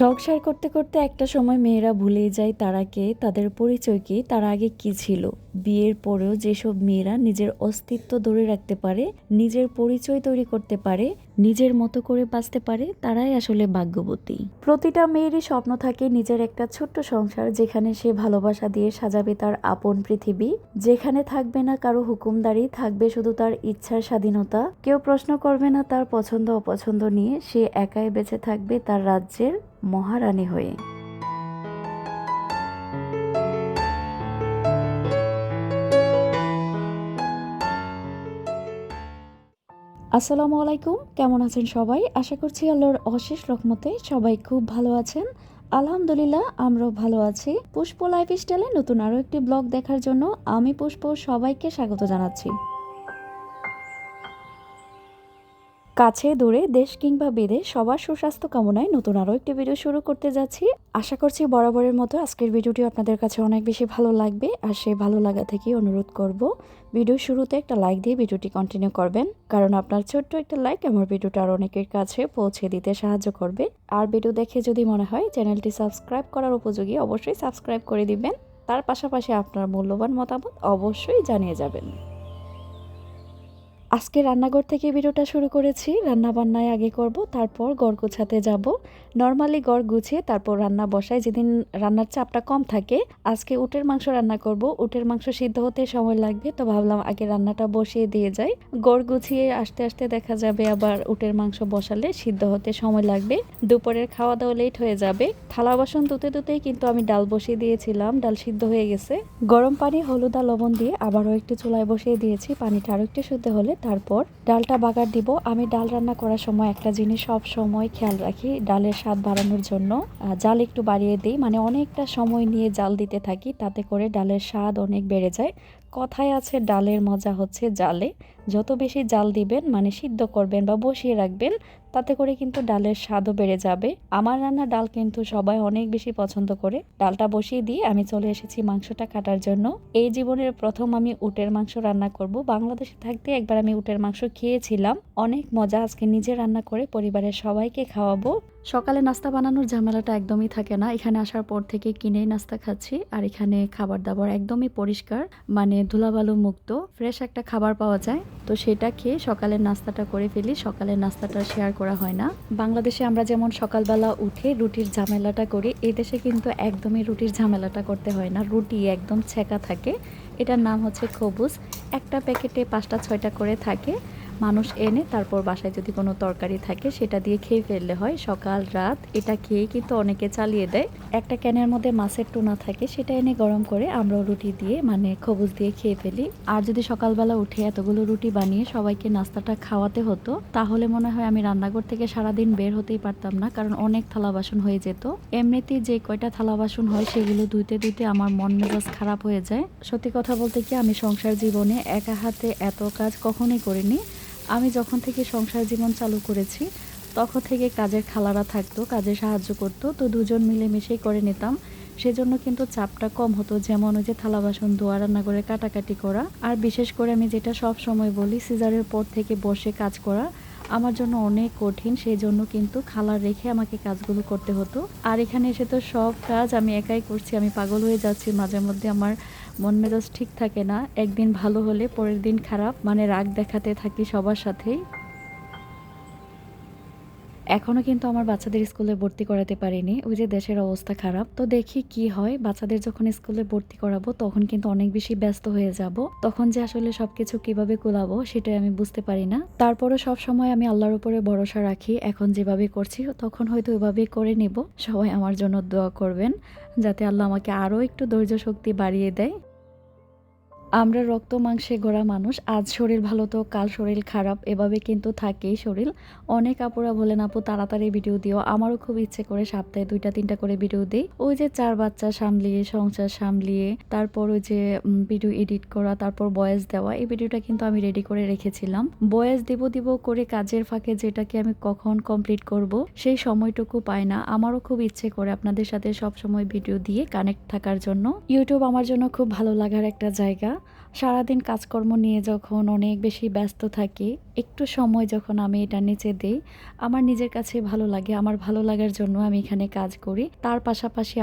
সংসার করতে করতে একটা সময় মেয়েরা ভুলেই যায় তারা কে, তাদের পরিচয় কি, তারা আগে কি ছিল। বিয়ের পরেও যেসব মেয়েরা নিজের অস্তিত্ব ধরে রাখতে পারে, নিজের পরিচয় তৈরি করতে পারে, নিজের মতো করে বাঁচতে পারে, তারাই আসলে ভাগ্যবতী। প্রতিটা মেয়েরই স্বপ্ন থাকে নিজের একটা ছোট্ট সংসার, যেখানে সে ভালোবাসা দিয়ে সাজাবে তার আপন পৃথিবী, যেখানে থাকবে না কারো হুকুমদারি, থাকবে শুধু তার ইচ্ছার স্বাধীনতা। কেউ প্রশ্ন করবে না তার পছন্দ অপছন্দ নিয়ে, সে একাই বেঁচে থাকবে তার রাজ্যের মহারানী হয়ে। আসসালামু আলাইকুম, কেমন আছেন সবাই? আশা করছি আল্লাহর অশেষ রহমতে সবাই খুব ভালো আছেন। আলহামদুলিল্লাহ, আমরাও ভালো আছি। পুষ্প লাইফস্টাইলে নতুন আরও একটি ব্লগ দেখার জন্য আমি পুষ্প সবাইকে স্বাগত জানাচ্ছি। কাছে দূরে, দেশ কিংবা বিদেশ, সবার সুস্বাস্থ্য কামনায় নতুন আরও একটি ভিডিও শুরু করতে যাচ্ছি। আশা করছি বরাবরের মতো আজকের ভিডিওটি আপনাদের কাছে অনেক বেশি ভালো লাগবে। আর সেই ভালো লাগা থেকেই অনুরোধ করব, ভিডিও শুরুতে একটা লাইক দিয়ে ভিডিওটি কন্টিনিউ করবেন, কারণ আপনার ছোট্ট একটা লাইক আমার ভিডিওটা আর অনেকের কাছে পৌঁছে দিতে সাহায্য করবে। আর ভিডিও দেখে যদি মনে হয় চ্যানেলটি সাবস্ক্রাইব করার উপযোগী, অবশ্যই সাবস্ক্রাইব করে দিবেন। তার পাশাপাশি আপনার মূল্যবান মতামত অবশ্যই জানিয়ে যাবেন। আজকে রান্নাঘর থেকে ভিডিওটা শুরু করেছি। রান্না বান্নায় আগে করব, তারপর ঘর গোছাতে যাব। নর্মালি ঘর গুছিয়ে তারপর রান্না বসাই, যেদিন রান্নার চাপটা কম থাকে। আজকে উটের মাংস রান্না করব। উটের মাংস সিদ্ধ হতে সময় লাগবে, তো ভাবলাম আগে রান্নাটা বসিয়ে দিয়ে যাই। ঘর গুছিয়ে আস্তে আস্তে দেখা যাবে আবার উটের মাংস বসালে সিদ্ধ হতে সময় লাগবে। দুপুরের খাওয়া দাওয়া লেট হয়ে যাবে। থালা বাসন ধুতে ধুতেই কিন্তু আমি ডাল বসিয়ে দিয়েছিলাম, ডাল সিদ্ধ হয়ে গেছে। গরম পানি, হলুদ আর লবণ দিয়ে আবারও একটু চুলায় বসিয়ে দিয়েছি। পানিটা আরও একটু শুদ্ধ হলে তারপর ডালটা বাগার দিব। আমি ডাল রান্না করার সময় একটা জিনিস সব সময় খেয়াল রাখি, ডালের স্বাদ বাড়ানোর জন্য জাল একটু বাড়িয়ে দিই, মানে অনেকটা সময় নিয়ে জাল দিতে থাকি, তাতে করে ডালের স্বাদ অনেক বেড়ে যায়। কথায় আছে ডালের মজা হচ্ছে জালে। যত বেশি জাল দিবেন, মানে সিদ্ধ করবেন বা বসিয়ে রাখবেন, তাতে করে কিন্তু ডালের স্বাদও বেড়ে যাবে। আমার রান্না ডাল কিন্তু সবাই অনেক বেশি পছন্দ করে। ডালটা বসিয়ে দিয়ে আমি চলে এসেছি মাংসটা কাটার জন্য। এই জীবনের প্রথম আমি উটের মাংস রান্না করব। বাংলাদেশে থাকতে একবার আমি উটের মাংস খেয়েছিলাম, অনেক মজা। আজকে নিজে রান্না করে পরিবারের সবাইকে খাওয়াবো। সকালে নাস্তা বানানোর ঝামেলাটা একদমই থাকে না, এখানে আসার পর থেকে কিনেই নাস্তা খাচ্ছি। আর এখানে খাবার দাবার একদমই পরিষ্কার, মানে ধুলাবালু মুক্ত, ফ্রেশ একটা খাবার পাওয়া যায়। তো সেটা খেয়ে সকালের নাস্তাটা করে ফেলি। সকালের নাস্তাটা শেয়ার করা হয় না। বাংলাদেশে আমরা যেমন সকালবেলা উঠে রুটির ঝামেলাটা করি, এই দেশে কিন্তু একদমই রুটির ঝামেলাটা করতে হয় না। রুটি একদম ছেঁকা থাকে, এটার নাম হচ্ছে খবুজ। একটা প্যাকেটে 5টা 6টা করে থাকে। মানুষ এনে তারপর বাসায় যদি কোনো তরকারি থাকে সেটা দিয়ে খেয়ে ফেললে হয়। সকাল রাত এটা খেয়েই কিন্তু অনেকে চালিয়ে দেয়। একটা ক্যানের মধ্যে মাছের টুনা থাকে, সেটা এনে গরম করে আমরাও রুটি দিয়ে, মানে খবুজ দিয়ে খেয়ে ফেলি। আর যদি সকালবেলা উঠে এতগুলো রুটি বানিয়ে সবাইকে নাস্তাটা খাওয়াতে হতো, তাহলে মনে হয় আমি রান্নাঘর থেকে সারাদিন বের হতেই পারতাম না, কারণ অনেক থালা বাসন হয়ে যেত। এমনিতেই যে কয়টা থালা বাসন হয় সেগুলো ধুইতে ধুইতে আমার মন মেজাজ খারাপ হয়ে যায়। সত্যি কথা বলতে কি, আমি সংসার জীবনে একা হাতে এত কাজ কখনোই করিনি। আমি যখন থেকে সংসার জীবন চালু করেছি তখন থেকে কাজের খালারা থাকতো, কাজে সাহায্য করতো, তো দুজন মিলেমিশেই করে নিতাম। সেজন্য কিন্তু চাপটা কম হতো। যেমন ওই যে থালা বাসন ধোয়া, রান্না করে কাটাকাটি করা। আর বিশেষ করে আমি যেটা সব সময় বলি, সিজারের পর থেকে বসে কাজ করা আমার জন্য অনেক কঠিন। সেই জন্য কিন্তু খালা রেখে আমাকে কাজগুলো করতে হতো। আর এখানে এসে তো সব কাজ আমি একাই করছি। আমি পাগল হয়ে যাচ্ছি, মাঝে মধ্যে আমার মন মেজাজ ঠিক থাকে না। একদিন ভালো হলে পরের দিন খারাপ, মানে রাগ দেখাতে থাকি সবার সাথেই। এখনো কিন্তু আমার বাচ্চাদের স্কুলে ভর্তি করাতে পারিনি, ওই যে দেশের অবস্থা খারাপ। তো দেখি কি হয়। বাচ্চাদের যখন স্কুলে ভর্তি করাবো তখন কিন্তু অনেক বেশি ব্যস্ত হয়ে যাব। তখন যে আসলে সবকিছু কিভাবে কুলাবো সেটাই আমি বুঝতে পারি না। তারপরে সব সময় আমি আল্লাহর উপরে ভরসা রাখি। এখন যেভাবে করছি তখন হয়তো ওইভাবেই করে নেব। সবাই আমার জন্য দোয়া করবেন, যাতে আল্লাহ আমাকে আরো একটু ধৈর্য শক্তি বাড়িয়ে দেয়। আমরা রক্ত মাংসে গড়া মানুষ, আজ শরীর ভালো তো কাল শরীর খারাপ, এভাবে কিন্তু থাকেই শরীর। অনেক আপুরা বলেন আপু তাড়াতাড়ি ভিডিও দিও, আমারও খুব ইচ্ছে করে সপ্তাহে 2টা 3টা করে ভিডিও দিই। ওই যে 4 বাচ্চা সামলিয়ে, সংসার সামলিয়ে, তারপর ওই যে ভিডিও এডিট করা, তারপর ভয়েস দেওয়া, এই ভিডিওটা কিন্তু আমি রেডি করে রেখেছিলাম। ভয়েস দিব দিব করে কাজের ফাঁকে যেটাকে আমি কখন কমপ্লিট করব সেই সময়টুকু পাই না। আমারও খুব ইচ্ছে করে আপনাদের সাথে সব সময় ভিডিও দিয়ে কানেক্ট থাকার জন্য। ইউটিউব আমার জন্য খুব ভালো লাগার একটা জায়গা। সারাদিন কাজকর্ম নিয়ে যখন অনেক বেশি ব্যস্ত থাকি, একটু সময় যখন আমি এটা নিচে দেই, আমার নিজের কাছে ভালো লাগে। আমার ভালো লাগার জন্য আমি এখানে কাজ করি। তার পাশাপাশি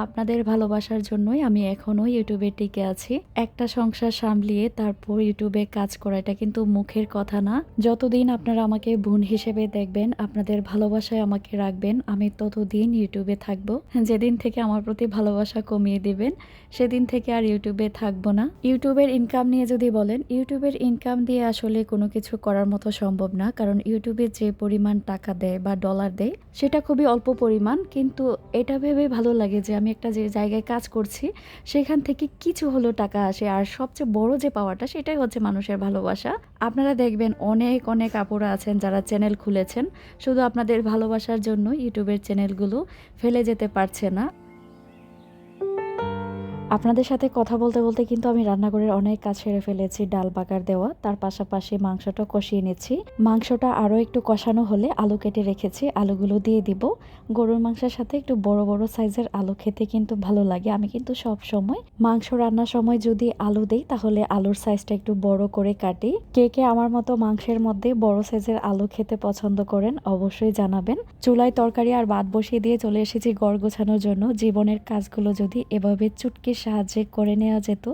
আপনাদের ভালোবাসার জন্যই আমি এখনও ইউটিউবে টিকে আছি। একটা সংসার সামলিয়ে তারপর ইউটিউবে কাজ করা, এটা কিন্তু মুখের কথা না। যতদিন আপনারা আমাকে বোন হিসেবে দেখবেন, আপনাদের ভালোবাসায় আমাকে রাখবেন, আমি ততদিন ইউটিউবে থাকবো। যেদিন থেকে আমার প্রতি ভালোবাসা কমিয়ে দিবেন, সেদিন থেকে আর ইউটিউবে থাকবো না। ইউটিউবের ইনকাম নিয়ে যদি বলেন, ইউটিউবের ইনকাম দিয়ে আসলে কোনো কিছু করার মতো সম্ভব না। কারণ ইউটিউবে যে পরিমাণ টাকা দেয় বা ডলার দেয়, সেটা খুবই অল্প পরিমাণ। কিন্তু এটা ভেবে ভালো লাগে যে আমি একটা যে জায়গায় কাজ করছি, সেখান থেকে কিছু হলেও টাকা আসে। আর সবচেয়ে বড় যে পাওয়াটা, সেটাই হচ্ছে মানুষের ভালোবাসা। আপনারা দেখবেন অনেক অনেক আপুরা আছেন যারা চ্যানেল খুলেছেন, শুধু আপনাদের ভালোবাসার জন্য ইউটিউবের চ্যানেলগুলো ফেলে যেতে পারছে না। আপনাদের সাথে কথা বলতে বলতে কিন্তু আমি রান্নাঘরের অনেক কাজ সেরে ফেলেছি। ডাল বাগার দেওয়া, তার পাশাপাশি মাংসটা কষিয়ে নিচ্ছি। মাংসটা আরও একটু কষানো হলে আলু কেটে রেখেছি, আলুগুলো দিয়ে দিব। গরুর মাংসের সাথে একটু বড় বড় সাইজের আলু খেতে কিন্তু ভালো লাগে। আমি কিন্তু সব সময় মাংস রান্নার সময় যদি আলু দেই, তাহলে আলুর সাইজটা একটু বড় করে কাটি। কে কে আমার মতো মাংসের মধ্যে বড় সাইজের আলু খেতে পছন্দ করেন অবশ্যই জানাবেন। চুলায় তরকারি আর ভাত বসিয়ে দিয়ে চলে এসেছি ঘর গোছানোর জন্য। জীবনের কাজগুলো যদি এভাবে চুটকি সাহায্যে করে নেওয়া যেত,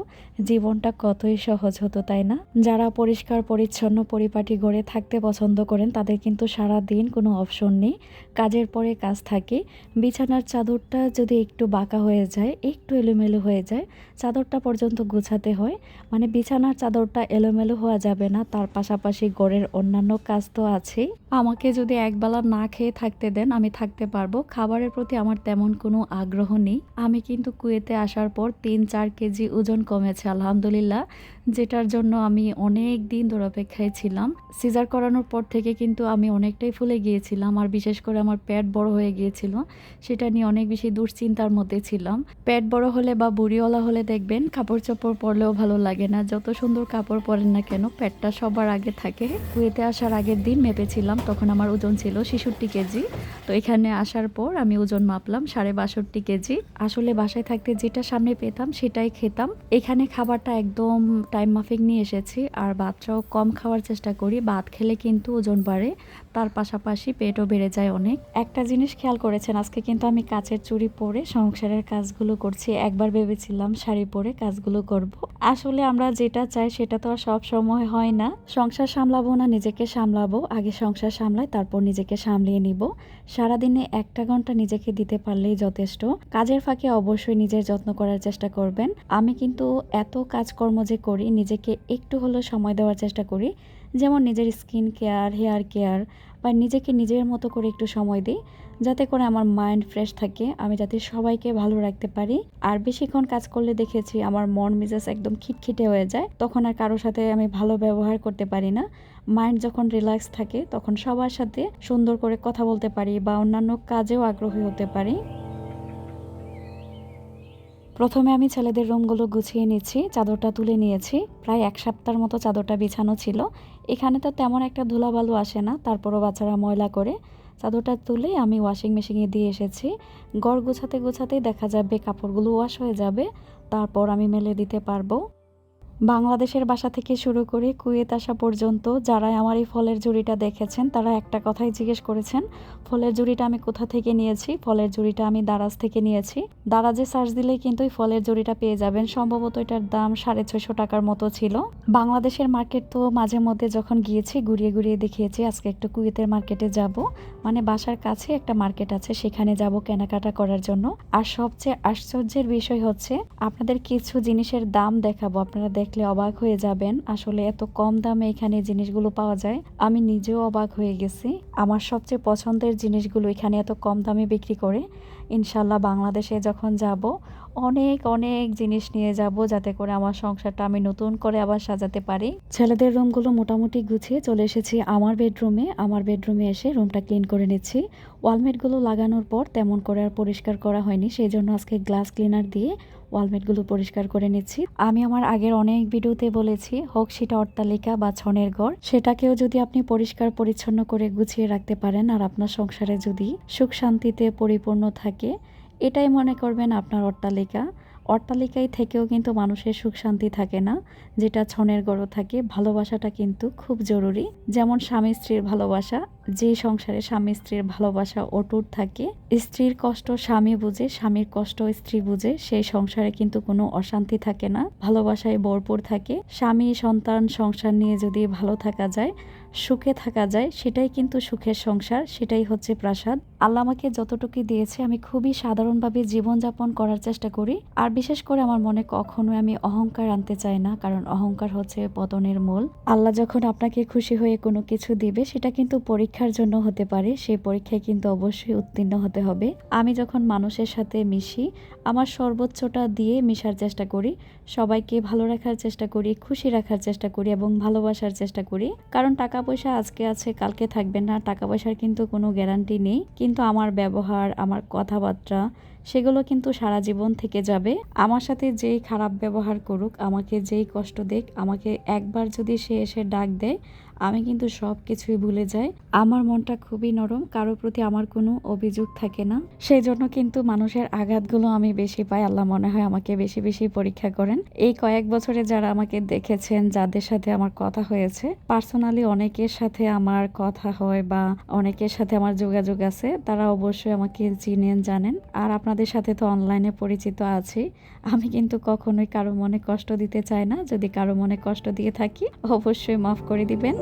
জীবনটা কতই সহজ হতো, তাই না? যারা পরিষ্কার পরিচ্ছন্ন পরিপাটি ঘরে থাকতে পছন্দ করেন, তাদের কিন্তু সারা দিন কোনো অপশন নেই, কাজের পরে কাজ থাকে। বিছানার চাদরটা যদি একটু বাঁকা হয়ে যায়, একটু এলোমেলো হয়ে যায়, চাদরটা পর্যন্ত গোছাতে হয়। মানে বিছানার চাদরটা এলোমেলো হওয়া যাবে না, তার পাশাপাশি ঘরের অন্যান্য কাজ তো আছেই। আমাকে যদি একবেলা না খেয়ে থাকতে দেন, আমি থাকতে পারবো। খাবারের প্রতি আমার তেমন কোনো আগ্রহ নেই। আমি কিন্তু কুয়েতে আসার পর ৩-৪ কেজি ওজন কমেছে আলহামদুলিল্লাহ, যেটার জন্য আমি অনেক দিন ধরে অপেক্ষায় ছিলাম। সিজার করানোর পর থেকে কিন্তু আমি অনেকটাই ফুলে গিয়েছিলাম, আর বিশেষ করে আমার পেট বড় হয়ে গিয়েছিল। সেটা নিয়ে অনেক বেশি দুশ্চিন্তার মধ্যে ছিলাম। পেট বড় হলে বা বুড়িওয়ালা হলে দেখবেন কাপড় চোপড় পরলেও ভালো লাগে না। যত সুন্দর কাপড় পরেন না কেন, পেটটা সবার আগে থাকে। কুয়েতে আসার আগের দিন মেপেছিলাম, তখন আমার ওজন ছিল ৬৬ কেজি। তো এখানে আসার পর আমি ওজন মাপলাম ৬২ কেজি। আসলে বাসায় থাকতে যেটা সামনে পেতাম সেটাই খেতাম। এখানে খাবারটা একদম টাইম মাফিক নিয়ে এসেছি, আর ভাতটাও কম খাওয়ার চেষ্টা করি। ভাত খেলে কিন্তু ওজন বাড়ে, তার পাশাপাশি পেটও বেড়ে যায় অনেক। একটা জিনিস খেয়াল করেছেন, আজকে কিন্তু আমি কাচের চুড়ি পরে সংসারের কাজগুলো করছি। একবার ভেবেছিলাম শাড়ি পরে কাজগুলো করব। আসলে আমরা যেটা চাই সেটা তো আর সব সময় হয় না। সংসার সামলাবো না নিজেকে সামলাবো, আগে সংসার সামলাই তারপর নিজেকে সামলিয়ে নিব। সারাদিনে 1টা ঘন্টা নিজেকে দিতে পারলেই যথেষ্ট। কাজের ফাঁকে অবশ্যই নিজের যত্ন করার চেষ্টা করবেন। আমি কিন্তু এত কাজকর্ম যে করি, নিজেকে একটু হলেও সময় দেওয়ার চেষ্টা করি। যেমন নিজের স্কিন কেয়ার, হেয়ার কেয়ার, বা নিজেকে নিজের মতো করে একটু সময় দিই, যাতে করে আমার মাইন্ড ফ্রেশ থাকে, আমি যাতে সবাইকে ভালো রাখতে পারি। আর বেশিক্ষণ কাজ করলে দেখেছি আমার মন মেজাজ একদম খিটখিটে হয়ে যায়, তখন আর কারোর সাথে আমি ভালো ব্যবহার করতে পারি না। মাইন্ড যখন রিল্যাক্স থাকে, তখন সবার সাথে সুন্দর করে কথা বলতে পারি বা অন্যান্য কাজেও আগ্রহী হতে পারি। প্রথমে আমি ছেলেদের রুমগুলো গুছিয়ে নিচ্ছি, চাদরটা তুলে নিয়েছি। প্রায় 1 সপ্তাহের মতো চাদরটা বিছানো ছিল। এখানে তো তেমন একটা ধুলাবালু আসে না, তারপরও বাচ্চারা ময়লা করে। চাদরটা তুলে আমি ওয়াশিং মেশিনে দিয়ে এসেছি। ঘর গোছাতে গোছাতেই দেখা যাবে কাপড়গুলো ওয়াশ হয়ে যাবে, তারপর আমি মেলে দিতে পারবো। বাংলাদেশের বাসা থেকে শুরু করে কুয়েত আসা পর্যন্ত যারাই আমার এই ফলের ঝুড়িটা দেখেছেন, তারা একটা কথাই জিজ্ঞেস করেছেন, ফলের ঝুড়িটা আমি কোথা থেকে নিয়েছি। ফলের ঝুড়িটা আমি দারাজ থেকে নিয়েছি। দারাজে সার্চ দিলেই কিন্তু এই ফলের ঝুড়িটা পেয়ে যাবেন। সম্ভবত এটার দাম 650 টাকার মতো ছিল। বাংলাদেশের মার্কেট তো মাঝে মধ্যে যখন গিয়েছি ঘুরিয়ে ঘুরিয়ে দেখিয়েছি। আজকে একটু কুয়েতের মার্কেটে যাব, মানে বাসার কাছে একটা মার্কেট আছে, সেখানে যাব কেনাকাটা করার জন্য। আর সবচেয়ে আশ্চর্যের বিষয় হচ্ছে, আপনাদের কিছু জিনিসের দাম দেখাবো, আপনারা দেখলে অবাক হয়ে যাবেন। আসলে এত কম দামে এখানে জিনিসগুলো পাওয়া যায়, আমি নিজেও অবাক হয়ে গেছি। আমার সবচেয়ে পছন্দের জিনিসগুলো এখানে এত কম দামে বিক্রি করে। ইনশাল্লাহ বাংলাদেশে যখন যাব, অনেক অনেক জিনিস নিয়ে যাব, যাতে করে আমার সংসারটা আমি নতুন করে আবার সাজাতে পারি। ছেলেদের রুমগুলো মোটামুটি গুছিয়ে চলে এসেছি আমার বেডরুমে। আমার বেডরুমে এসে রুমটা ক্লিন করে নিচ্ছি। ওয়ালমেটগুলো লাগানোর পর তেমন করে আর পরিষ্কার করা হয়নি, সেই জন্য আজকে গ্লাস ক্লিনার দিয়ে ওয়ালমেটগুলো পরিষ্কার করে নিচ্ছি। আমি আমার আগের অনেক ভিডিওতে বলেছি, হোক সেটা অট্টালিকা বা ছনের ঘর, সেটাকেও যদি আপনি পরিষ্কার পরিচ্ছন্ন করে গুছিয়ে রাখতে পারেন, আর আপনার সংসারে যদি সুখ শান্তিতে পরিপূর্ণ থাকে, এটাই মনে করবেন আপনার অট্টালিকা। অট্টালিকায় থেকেও কিন্তু মানুষের সুখ শান্তি থাকে না, যেটা ছনের গড়ও থাকে। ভালোবাসাটা কিন্তু খুব জরুরি। যেমন স্বামী স্ত্রীর ভালোবাসা, যে সংসারে স্বামী স্ত্রীর ভালোবাসা অটুট থাকে, স্ত্রীর কষ্ট স্বামী বুঝে, স্বামীর কষ্ট স্ত্রী বুঝে, সেই সংসারে কিন্তু কোনো অশান্তি থাকে না, ভালোবাসায় ভরপুর থাকে। স্বামী সন্তান সংসার নিয়ে যদি ভালো থাকা যায়, সুখে থাকা যায়, সেটাই কিন্তু সুখের সংসার, সেটাই হচ্ছে প্রাসাদ। আল্লাহ আমাকে যতটুকু দিয়েছে আমি খুবই সাধারণভাবে জীবনযাপন করার চেষ্টা করি। আর বিশেষ করে আমার মনে কখনোই আমি অহংকার আনতে চাই না, কারণ অহংকার হচ্ছে পতনের মূল। আল্লাহ যখন আপনাকে খুশি হয়ে কোনো কিছু দিবে, সেটা কিন্তু পরীক্ষার জন্য হতে পারে, সেই পরীক্ষায় কিন্তু অবশ্যই উত্তীর্ণ হতে হবে। আমি যখন মানুষের সাথে মিশি, আমার সর্বোচ্চটা দিয়ে মিশার চেষ্টা করি, সবাইকে ভালো রাখার চেষ্টা করি, খুশি রাখার চেষ্টা করি এবং ভালোবাসার চেষ্টা করি। কারণ টাকা পয়সা আজকে আছে কালকে থাকবে না, টাকা পয়সার কিন্তু কোনো গ্যারান্টি নেই, কিন্তু আমার ব্যবহার, আমার কথাবার্তা, সেগুলো কিন্তু সারা জীবন থেকে যাবে। আমার সাথে যেই খারাপ ব্যবহার করুক, আমাকে যেই কষ্ট দেখ, আমাকে একবার যদি সে এসে ডাক দেয়, আমি কিন্তু সব কিছুই ভুলে যাই। আমার মনটা খুবই নরম, কারোর প্রতি আমার কোনো অভিযোগ থাকে না। সেই জন্য কিন্তু মানুষের আঘাতগুলো আমি বেশি পাই। আল্লাহ মনে হয় আমাকে বেশি বেশি পরীক্ষা করেন। এই কয়েক বছরে যারা আমাকে দেখেছেন, যাদের সাথে আমার কথা হয়েছে, পার্সোনালি অনেকের সাথে আমার কথা হয় বা অনেকের সাথে আমার যোগাযোগ আছে, তারা অবশ্যই আমাকে চিনেন, জানেন। আর আপনাদের সাথে তো অনলাইনে পরিচিত আছি। আমি কিন্তু কখনোই কারো মনে কষ্ট দিতে চাই না। যদি কারো মনে কষ্ট দিয়ে থাকি, অবশ্যই মাফ করে দিবেন।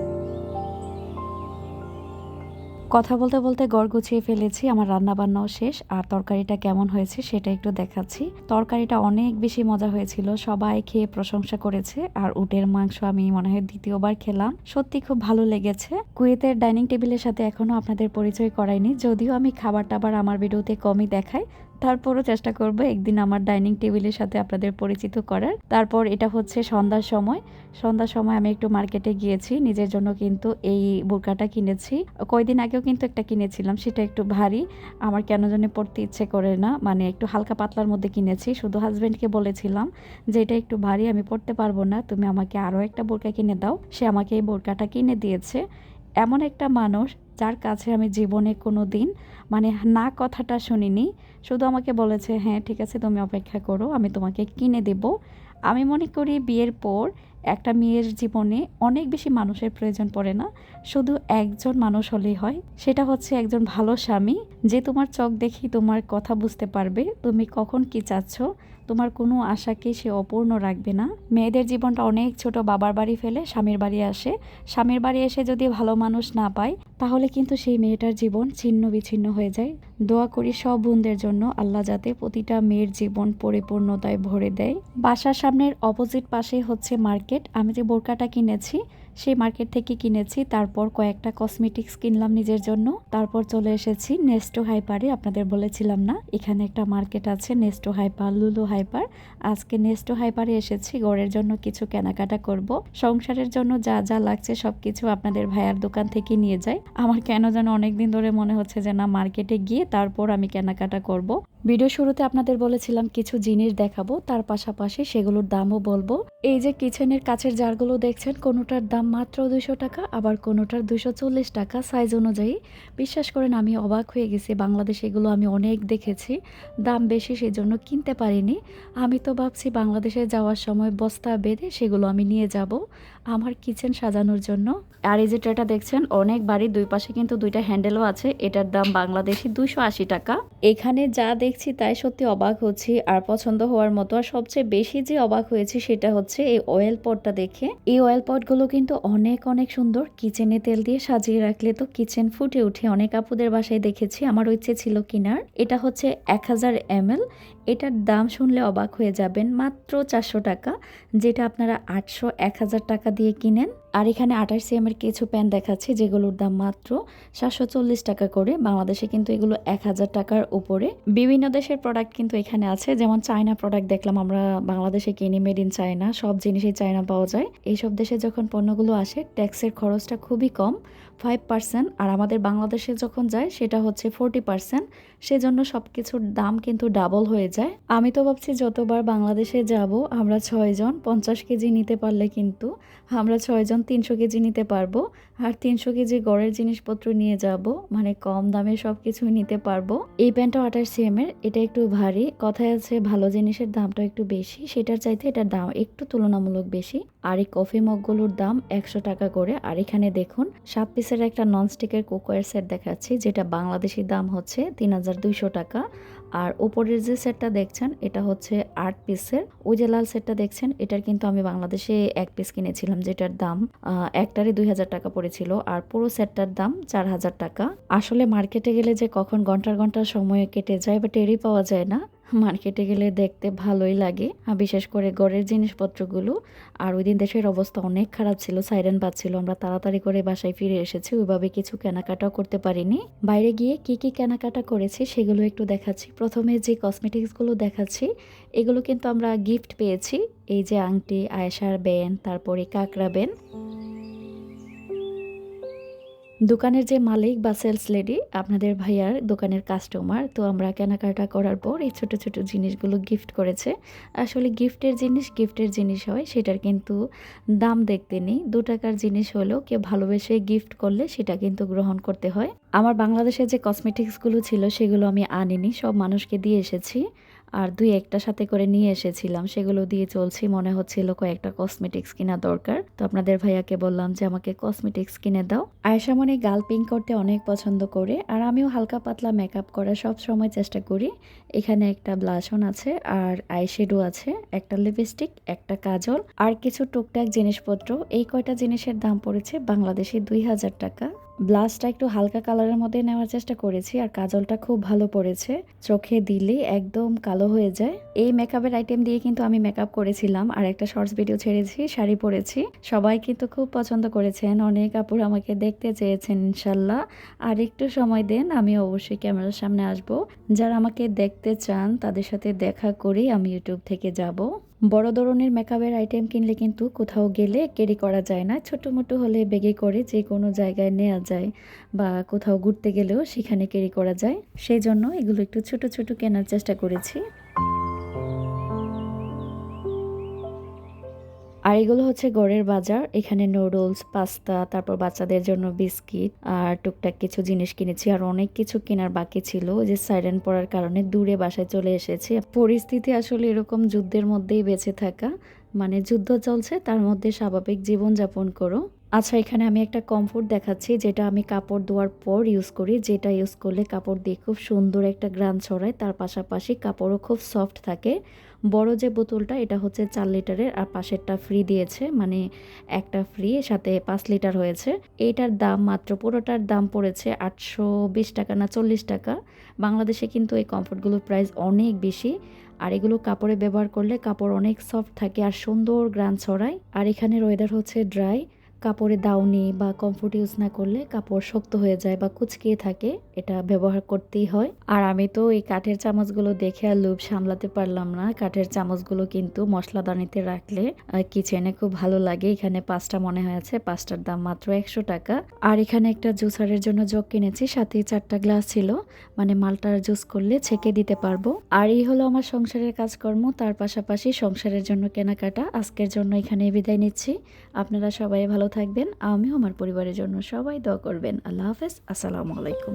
কথা বলতে বলতে ঘর গুছিয়ে ফেলেছি, আমার রান্না বান্নাও শেষ। আর তরকারিটা কেমন হয়েছে সেটা একটু দেখাচ্ছি। তরকারিটা অনেক বেশি মজা হয়েছিল, সবাই খেয়ে প্রশংসা করেছে। আর উটের মাংস আমি মনে হয় দ্বিতীয়বার খেলাম, সত্যি খুব ভালো লেগেছে। কুয়েতের ডাইনিং টেবিলের সাথে এখনো আপনাদের পরিচয় করাইনি, যদিও আমি খাবার টাবার আমার ভিডিওতে কমই দেখাই, তারপরও চেষ্টা করব একদিন আমার ডাইনিং টেবিলের সাথে আপনাদের পরিচিত করার। তারপর এটা হচ্ছে সন্ধ্যার সময়। সন্ধ্যার সময় আমি একটু মার্কেটে গিয়েছি, নিজের জন্য কিন্তু এই বোরকাটা কিনেছি। কয়দিন আগেও কিন্তু একটা কিনেছিলাম, সেটা একটু ভারী, আমার কেন জানি পরতে ইচ্ছে করে না, মানে একটু হালকা পাতলার মধ্যে কিনেছি। শুধু হাজব্যান্ডকে বলেছিলাম যে এটা একটু ভারী, আমি পরতে পারবো না, তুমি আমাকে আরও একটা বোরকা কিনে দাও। সে আমাকে এই বোরকাটা কিনে দিয়েছে। এমন একটা মানুষ, যার কাছে আমি জীবনে কোনো দিন মানে না কথাটা শুনিনি, শুধু আমাকে বলেছে হ্যাঁ ঠিক আছে তুমি অপেক্ষা করো, আমি তোমাকে কিনে দেব। আমি মনে করি বিয়ের পর একটা মেয়ের জীবনে অনেক বেশি মানুষের প্রয়োজন পড়ে না, শুধু একজন মানুষ হলেই হয়। সেটা হচ্ছে একজন ভালো স্বামী, যে তোমার চোখ দেখি তোমার কথা বুঝতে পারবে, তুমি কখন কি চাচ্ছ, তোমার কোনো আশাকে সে অপূর্ণ রাখবে না। মেয়েদের জীবনটা অনেক ছোট, বাবার বাড়ি ফেলে স্বামীর বাড়ি আসে, স্বামীর বাড়ি এসে যদি ভালো মানুষ না পায়, তাহলে কিন্তু সেই মেয়েটার জীবন ছিন্ন বিচ্ছিন্ন হয়ে যায়। দোয়া করি সব বোনদের জন্য, আল্লাহ যাতে প্রতিটা মেয়ের জীবন পরিপূর্ণতায় ভরে দেয়। বাসার সামনের অপোজিট পাশেই হচ্ছে মার্কেট। আমি যে বোরকাটা কিনেছি সেই মার্কেট থেকে কিনেছি। তারপর কয়েকটা কসমেটিক্স কিনলাম নিজের জন্য। তারপর চলে এসেছি নেস্টো হাইপারে। আপনাদের বলেছিলাম না এখানে একটা মার্কেট আছে নেস্টো হাইপার, লুলু হাইপার। আজকে নেস্টো হাইপারে এসেছি ঘরের জন্য কিছু কেনাকাটা করব। সংসারের জন্য যা যা লাগছে সবকিছু আপনাদের ভাইয়ার দোকান থেকে নিয়ে যাই। আমার কেন যেন অনেকদিন ধরে মনে হচ্ছে যে না, মার্কেটে গিয়ে তারপর আমি কেনাকাটা করব। ভিডিও শুরুতে আপনাদের বলেছিলাম কিছু জিনিস দেখাবো, তার পাশাপাশি সেগুলোর দামও বলবো। এই যে কিচেনের কাচের জারগুলো দেখছেন, কোনোটার দাম মাত্র 200 টাকা, আবার কোনোটার 240 টাকা সাইজ অনুযায়ী। বিশ্বাস করেন আমি অবাক হয়ে গেছি, বাংলাদেশে এগুলো আমি অনেক দেখেছি, দাম বেশি সেই জন্য কিনতে পারিনি। আমি তো ভাবছি বাংলাদেশে যাওয়ার সময় বস্তা বেঁধে সেগুলো আমি নিয়ে যাব আমার কিচেন সাজানোর জন্য। আর এই যে ট্রেটা দেখছেন, অনেক বাড়ির দুই পাশে কিন্তু দুইটা হ্যান্ডেলও আছে। এটার দাম বাংলাদেশি 280 টাকা। এখানে যা দেখছি তাই সত্যি অবাক হচ্ছি আর পছন্দ হওয়ার মতো। আর সবচেয়ে বেশি যে অবাক হয়েছি সেটা হচ্ছে এই অয়েল পটটা দেখে। এই অয়েল পটগুলো কিন্তু অনেক অনেক সুন্দর, কিচেনে তেল দিয়ে সাজিয়ে রাখলে তো কিচেন ফুটে উঠে। অনেক আপুদের বাসায় দেখেছি, আমার ইচ্ছে ছিল কেনার। এটা হচ্ছে 1000 ml। এটার দাম শুনলে অবাক হয়ে যাবেন, মাত্র 400 টাকা, যেটা আপনারা 800 1000 টাকা দিয়ে কিনেন। আর এখানে 28 cm এর কিছু প্যান দেখাচ্ছে যেগুলোর দাম মাত্র 740 টাকা করে। বাংলাদেশে কিন্তু এগুলো 1000 টাকার উপরে। বিভিন্ন দেশের প্রোডাক্ট কিন্তু এখানে আছে, যেমন চায়না প্রোডাক্ট দেখলাম আমরা বাংলাদেশে কিনি, মেড ইন চায়না, সব জিনিসই চায়না পাওয়া যায়। এইসব দেশে যখন পণ্যগুলো আসে ট্যাক্সের খরচটা খুবই কম, 5%, আর আমাদের বাংলাদেশে যখন যায় সেটা হচ্ছে 40%। সেজন্য সব কিছুর দাম কিন্তু ডাবল হয়ে যায়। আমি তো ভাবছি যতবার বাংলাদেশে যাব আমরা 6 জন 50 কেজি নিতে পারলে কিন্তু আমরা 6 জন 300 কেজি নিতে পারবো। আর 300 কেজি গড়ের জিনিসপত্র নিয়ে যাব, মানে কম দামে সব কিছু নিতে পারবো। এই প্যান্টটা 28 cm এর, এটা একটু ভারী। কথায় আছে ভালো জিনিসের দামটা একটু বেশি, সেটার চাইতে এটার দাম একটু তুলনামূলক বেশি। আর এই কফি মগগুলোর দাম 100 টাকা করে। আর এখানে দেখুন 7 পিসের একটা ননস্টিকের কুকওয়্যার সেট দেখাচ্ছি, যেটা বাংলাদেশি দাম হচ্ছে 3200 টাকা। আর ওপরের যে সেটটা দেখছেন এটা হচ্ছে 8 পিসের। ওই যে লাল সেটটা দেখছেন এটার কিন্তু আমি বাংলাদেশে 1 পিস কিনেছিলাম, যেটার দাম একটারই 2000 টাকা পড়েছিল। আর পুরো সেটটার দাম 4000 টাকা। আসলে মার্কেটে গেলে যে কখন ঘন্টার ঘন্টার সময় কেটে যায় বা টেরই পাওয়া যায় না। মার্কেটে গেলে দেখতে ভালোই লাগে, বিশেষ করে ঘরের জিনিসপত্রগুলো। আর ওই দিন দেশের অবস্থা অনেক খারাপ ছিল, সাইরেন বাজছিল, আমরা তাড়াতাড়ি করে বাসায় ফিরে এসেছি, ওইভাবে কিছু কেনাকাটাও করতে পারিনি। বাইরে গিয়ে কি কি কেনাকাটা করেছি সেগুলো একটু দেখাচ্ছি। প্রথমে যে কসমেটিক্সগুলো দেখাচ্ছি এগুলো কিন্তু আমরা গিফট পেয়েছি। এই যে আংটি, আয়েশার বেন, তারপরে কাকড়া বেন। দোকানের যে মালিক বা সেলস লেডি আপনাদের ভাইয়ার দোকানের কাস্টমার, তো আমরা কেনাকাটা করার পর এই ছোট ছোট জিনিসগুলো গিফট করেছে। আসলে গিফটের জিনিস হয়, সেটার কিন্তু দাম দেখতে নেই। 2 টাকার জিনিস হলেও কেউ ভালোবেসে গিফট করলে সেটা কিন্তু গ্রহণ করতে হয়। আমার বাংলাদেশে যে কসমেটিক্সগুলো ছিল সেগুলো আমি আনিনি, সব মানুষকে দিয়ে এসেছি। আর 2-1টা সাথে করে নিয়ে এসেছিলাম, সেগুলো দিয়ে চলছি। মনে হচ্ছিল কয়েকটা কসমেটিক্স কিনা দরকার, তো আপনাদের ভাইয়াকে বললাম যে আমাকে কসমেটিক্স কিনে দাও। আয়েশা মনে গাল পিঙ্ক করতে অনেক পছন্দ করে, আর আমিও হালকা পাতলা মেকআপ করার সব সময় চেষ্টা করি। এখানে একটা ব্লাশন আছে, আর আইশ্যাডো আছে, একটা লিপস্টিক, একটা কাজল, আর কিছু টুকটাক জিনিসপত্র। এই কয়টা জিনিসের দাম পড়েছে বাংলাদেশে 2000 টাকা। ব্লাশটা একটু হালকা কালারের মধ্যে নেওয়ার চেষ্টা করেছি, আর কাজলটা খুব ভালো পড়েছে, চোখে দিলে একদম কালো হয়ে যায়। এই মেকআপের আইটেম দিয়ে কিন্তু আমি মেকআপ করেছিলাম, আর একটা শর্টস ভিডিও ছেড়েছি, শাড়ি পরেছি। সবাই কিন্তু খুব পছন্দ করেছেন, অনেক আপুর আমাকে দেখতে চেয়েছেন। ইনশাল্লাহ আর একটু সময় দেন, আমি অবশ্যই ক্যামেরার সামনে আসব। যারা আমাকে দেখতে চান তাদের সাথে দেখা করেই আমি ইউটিউব থেকে যাব। বড় ধরনের মেকআপের আইটেম কিনলে কিন্তু কোথাও গেলে ক্যারি করা যায় না, ছোট মোটো হলে ব্যাগে করে যে কোনো জায়গায় নেওয়া যায়, বা কোথাও ঘুরতে গেলেও সেখানে ক্যারি করা যায়। সেই জন্য এগুলো একটু ছোট ছোট কেনার চেষ্টা করেছি। আর এগুলো হচ্ছে ঘরের বাজার। এখানে নুডলস, পাস্তা, তারপর বাচ্চাদের জন্য বিস্কিট, আর টুকটাক কিছু জিনিস কিনেছি। আর অনেক কিছু কেনার বাকি ছিল, যে সাইরেন পড়ার কারণে দূরে বাসায় চলে এসেছি। পরিস্থিতি আসলে এরকম, যুদ্ধের মধ্যেই বেঁচে থাকা, মানে যুদ্ধ চলছে তার মধ্যে স্বাভাবিক জীবন যাপন করো। আচ্ছা, এখানে আমি একটা কমফোর্ট দেখাচ্ছি, যেটা আমি কাপড় ধোয়ার পর ইউজ করি, যেটা ইউজ করলে কাপড় দিয়ে খুব সুন্দর একটা গ্রান ছড়ায়, তার পাশাপাশি কাপড়ও খুব সফট থাকে। বড় যে বোতলটা এটা হচ্ছে 4 লিটারের, আর পাশেরটা ফ্রি দিয়েছে, মানে একটা ফ্রি সাথে 5 লিটার হয়েছে। এইটার দাম মাত্র, পুরোটার দাম পড়েছে 820 টাকা না 40 টাকা। বাংলাদেশে কিন্তু এই কমফোর্টগুলোর প্রাইস অনেক বেশি। আর এগুলো কাপড়ে ব্যবহার করলে কাপড় অনেক সফট থাকে আর সুন্দর গ্রান ছড়ায়। আর এখানের ওয়েদার হচ্ছে ড্রাই, কাপড়ে দাউনি বা কমফোর্ট ইউজ না করলে কাপড় শক্ত হয়ে যায় বা কুচকিয়ে থাকে, এটা ব্যবহার করতেই হয়। আর আমি তো এই কাঠের চামচগুলো দেখে আর লোভ সামলাতে পারলাম না। কাঠের চামচগুলো কিন্তু মশলাদানিতে রাখলে কিচেনে খুব ভালো লাগে। এখানে 5টা মনে হয়েছে, 5টার দাম মাত্র 100 টাকা। আর এখানে একটা জুসারের জন্য জগ কিনেছি, সাথে 4টা গ্লাস ছিল, মানে মালটার জুস করলে ছেঁকে দিতে পারবো। আর এই হলো আমার সংসারের কাজকর্ম, তার পাশাপাশি সংসারের জন্য কেনাকাটা। আজকের জন্য এখানে বিদায় নিচ্ছি। আপনারা সবাই ভালো থাকবেন, আমিও আমার পরিবারের জন্য সবাই দোয়া করবেন। আল্লাহ হাফেজ, আসসালামু আলাইকুম।